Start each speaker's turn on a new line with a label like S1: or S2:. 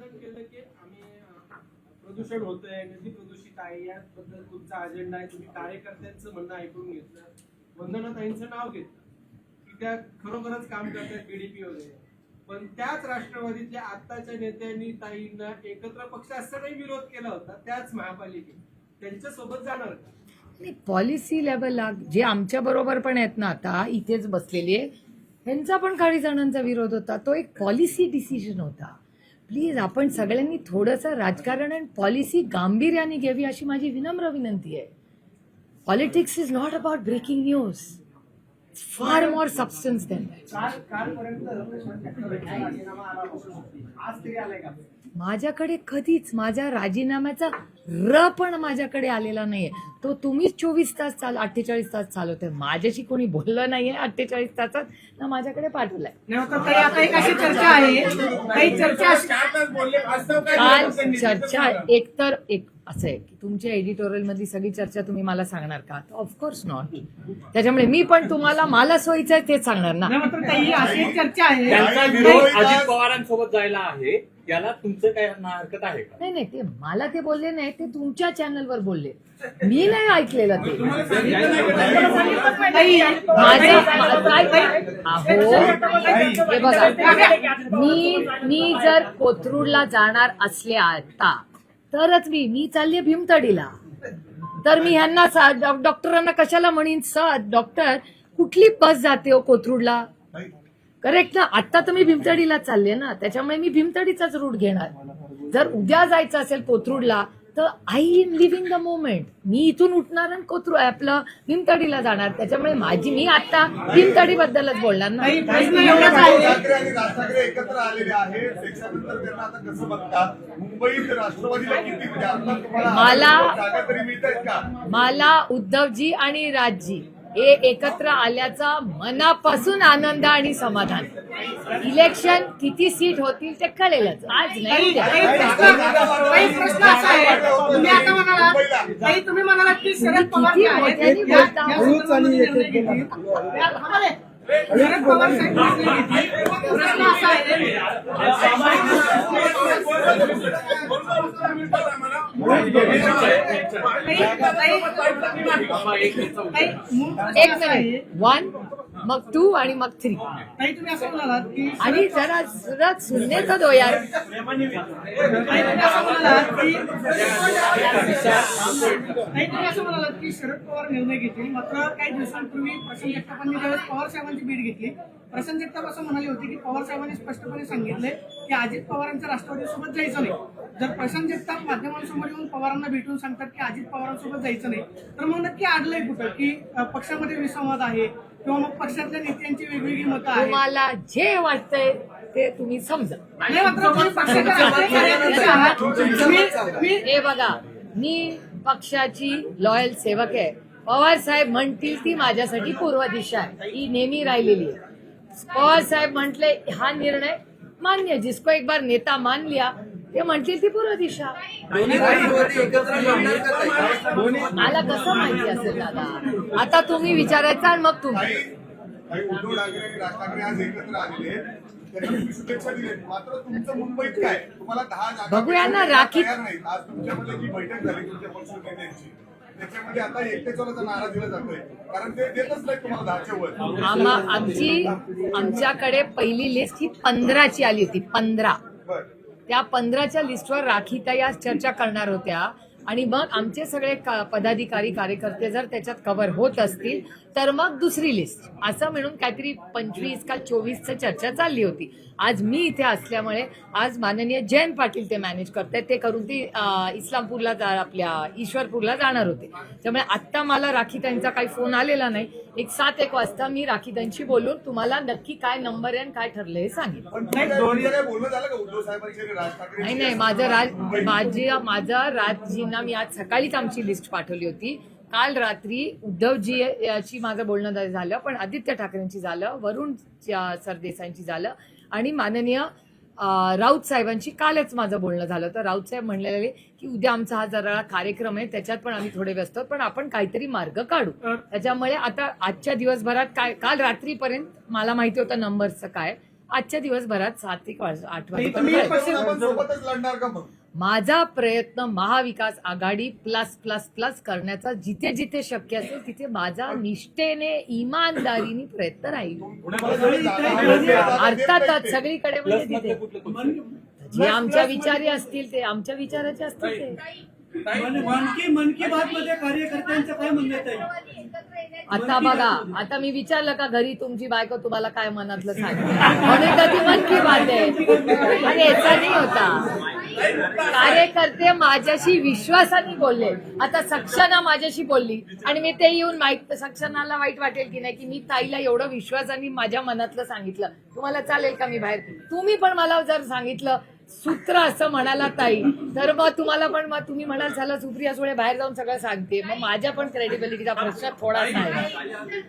S1: प्रतिपादन केलं की आम्ही प्रदूषण होतंय, नदी प्रदूषित आहे, याबद्दल तुमचा अजेंडा आहे. तुम्ही कार्यकर्त्यांचं म्हणणं ऐकून घेतलं, वंदनाताईंचं नाव घेतलं की त्या खरोखरच काम करतात बीडीपी वगैरे. पण त्याच राष्ट्रवादीतल्या आत्ताच्या नेत्यांनी ताईंना एकत्र पक्ष असतानाही विरोध केला होता त्याच महापालिकेत. त्यांच्या सोबत जाणार का?
S2: पॉलिसी लेवलला जे आमच्या बरोबर पण आहेत ना, आता इथेच बसलेले, त्यांचा पण काही जणांचा विरोध होता. तो एक पॉलिसी डिसिजन होता. प्लीज आपण सगळ्यांनी थोडंसं राजकारण आणि पॉलिसी गांभीर्याने घ्यावी अशी माझी विनम्र विनंती आहे. Politics is not about breaking news, far more substance then माझ्याकडे कधीच माझ्या राजीनाम्याचा पण माझ्याकडे आलेला नाहीये. तो तुम्हीच 24 तास 48 तास चालवते. माझ्याशी कोणी बोललं नाहीये 48 तासात ना माझ्याकडे पाठवलाय.
S3: आता एक अशी चर्चा आहे, काही चर्चा
S2: काल चर्चा एकतर एक असं आहे की तुमच्या एडिटोरियल मधली सगळी चर्चा तुम्ही मला सांगणार का? Of course not. त्याच्यामुळे मी पण तुम्हाला मला सोयीचं आहे तेच सांगणार ना.
S3: अशी एक चर्चा आहे,
S4: त्यांचा विरोध अजित पवारांसोबत जायला आहे, त्याला तुमचं काय हरकत आहे का?
S2: नाही ते मला ते बोलले नाही, ते तुमच्या चॅनलवर बोलले, मी नाही ऐकलेलं ते. हे बघा, मी जर कोथरूडला जाणार असले आता तरच मी चालले भीमतडीला, तर मी ह्यांना डॉक्टरांना कशाला म्हणीन डॉक्टर कुठली बस जाते हो कोथरूडला, करेक्ट ना? आता तर मी भीमतडीला चालले ना, त्याच्यामुळे मी भीमतडीचाच रूट घेणार. जर उद्या जायचं असेल कोथरूडला तर I am living the moment. मी इथून उठणार आणि आपलं भीमतडीला जाणार. त्याच्यामुळे मी आता भीमतडी बद्दलच बोलणार ना.
S5: ठाकरे एकत्र आलेले आहे, त्याच्यानंतर त्यांना आता कसं बघता? मुंबईत राष्ट्रवादीला किती जागा तरी मिळतात का?
S2: मला उद्धवजी आणि राजजी हे एकत्र आल्याचा मनापासून आनंद आणि समाधान. इलेक्शन किती सीट होतील ते कळेलच, आज नाही.
S3: प्रश्न असा आहे, तुम्ही म्हणालात की शरद पवार जे आहेत, शरद पवार साहेब प्रश्न असा आहे,
S2: एक मिनिट, 1 मग 2 आणि मग 3.
S3: ताई तुम्ही असं म्हणालात की
S2: आणि जरा सुनने का दो यार.
S3: ताई तुम्ही असं म्हणालात की शरद पवार निर्णय घेतील. मात्र काही दिवसांपूर्वी प्रशांत जगतापांनी ज्यावेळेस पवार साहेबांची भेट घेतली, प्रशांत जगताप असं म्हणाले होते की पवार साहेबांनी स्पष्टपणे सांगितले की अजित पवारांच्या राष्ट्रवादीसोबत जायचं नाही. जर प्रशांत जगताप माध्यमांसमोर येऊन पवारांना भेटून सांगतात की अजित पवारांसोबत जायचं नाही, तर मग नक्की अडलंय कुठं? की पक्षामध्ये विसंवाद आहे किंवा मग पक्षातल्या नेत्यांची वेगवेगळी मतं आहेत?
S2: तुम्हाला जे वाटतंय ते तुम्ही समजा.
S3: नाही, मात्र तुम्ही पक्षाच्या कार्यकर्ते आहात.
S2: हे बघा, मी पक्षाची लॉयल सेवक आहे. पवार साहेब म्हणतील ती माझ्यासाठी पूर्व दिशा आहे, ही नेहमी राहिलेली आहे. पवार साहेब म्हटले हा निर्णय मान्य, जिसको एक बार नेता मान लिया ते म्हणतील ती पूर्व दिशा. मला कसं माहिती असेल दादा? आता तुम्ही विचारायचं आणि मग तुम्ही.
S5: उद्धव ठाकरे आणि राज ठाकरे आज एकत्र आलेले, त्यांनी शुभेच्छा दिल्या. मात्र तुमचं मुंबईत काय? तुम्हाला 10 जागा
S2: बघूया ना. राखी
S5: आज तुमच्यामध्ये जी बैठक झाली तुमच्या पक्ष नेत्यांची, त्याच्यामध्ये आता एकटेच नारा दिला जातोय, कारण ते देतच नाही तुम्हाला 10च्या वर.
S2: आमच्याकडे पहिली लिस्ट ही 15ची आली होती. 15 त्या 15च्या लिस्टवर राखीताई आज चर्चा करणार होत्या आणि मग आमचे सगळे पदाधिकारी कार्यकर्ते जर त्याच्यात कव्हर होत असतील तर मग दुसरी लिस्ट, असं म्हणून काहीतरी 25 का 24ची चर्चा चालली होती. आज मी इथे असल्यामुळे आज माननीय जयंत पाटील ते मॅनेज करतायत, ते करून ती इस्लामपूरला आपल्या ईश्वरपूरला जाणार होते. त्यामुळे आत्ता मला राखीताईंचा काही फोन आलेला नाही. 7-1 वाजता मी राखीताईंशी बोलून तुम्हाला नक्की काय नंबर आहे आणि काय ठरलं हे सांगेन. नाही, माझं राजजींना मी आज सकाळीच आमची लिस्ट पाठवली होती. काल रात्री उद्धवजी याची माझं बोलणं झालं, पण आदित्य ठाकरेंची झालं, वरुण सरदेसाईंची झालं आणि माननीय राऊत साहेबांशी कालच माझं बोलणं झालं. तर राऊत साहेब म्हणलेले की उद्या आमचा हा जरा कार्यक्रम आहे, त्याच्यात पण आम्ही थोडे व्यस्त आहोत, पण आपण काहीतरी मार्ग काढू. त्याच्यामुळे आता आजच्या दिवसभरात काल रात्रीपर्यंत मला माहिती होतं नंबरचं काय, आजच्या दिवसभरात 7 ते 8
S3: तुम्ही
S2: वाजता
S3: पक्ष-
S5: आपण सोबतच लढणार का मग?
S2: माझा प्रयत्न महाविकास आघाडी प्लस प्लस प्लस करण्याचा जिथे जिथे शक्य असेल तिथे माझा निष्ठेने इमानदारीने प्रयत्न राहील. अर्थातच सगळीकडे
S4: प्लस
S2: म्हणजे
S4: मधले
S2: तिथे
S4: कुठले कुठले?
S2: जे आमच्या विचारी असतील ते आमच्या विचाराचे असतील ते.
S3: मन की बात मध्ये कार्यकर्त्यांचं काय म्हणणं आहे?
S2: आता बघा, आता मी विचारलं का घरी तुमची बायको तुम्हाला काय मनातलं सांगते म्हणून तर ती मन की बात आहे. अरे याचा नाही होता. कार्यकर्ते माझ्याशी विश्वासाने बोलले. आता सक्षना माझ्याशी बोलली आणि मी ते येऊन सक्षनाला वाईट वाटेल की नाही की मी ताईला एवढं विश्वासाने माझ्या मनातलं सांगितलं. तुम्हाला चालेल का मी बाहेर? तुम्ही पण मला जर सांगितलं सूत्र असं म्हणाला ताई तर मग तुम्हाला पण मग तुम्ही म्हणाल झालं सुप्रिया सुळे बाहेर जाऊन सगळं सांगते. मग माझ्या पण क्रेडिबिलिटीचा प्रश्न थोडासा आहे.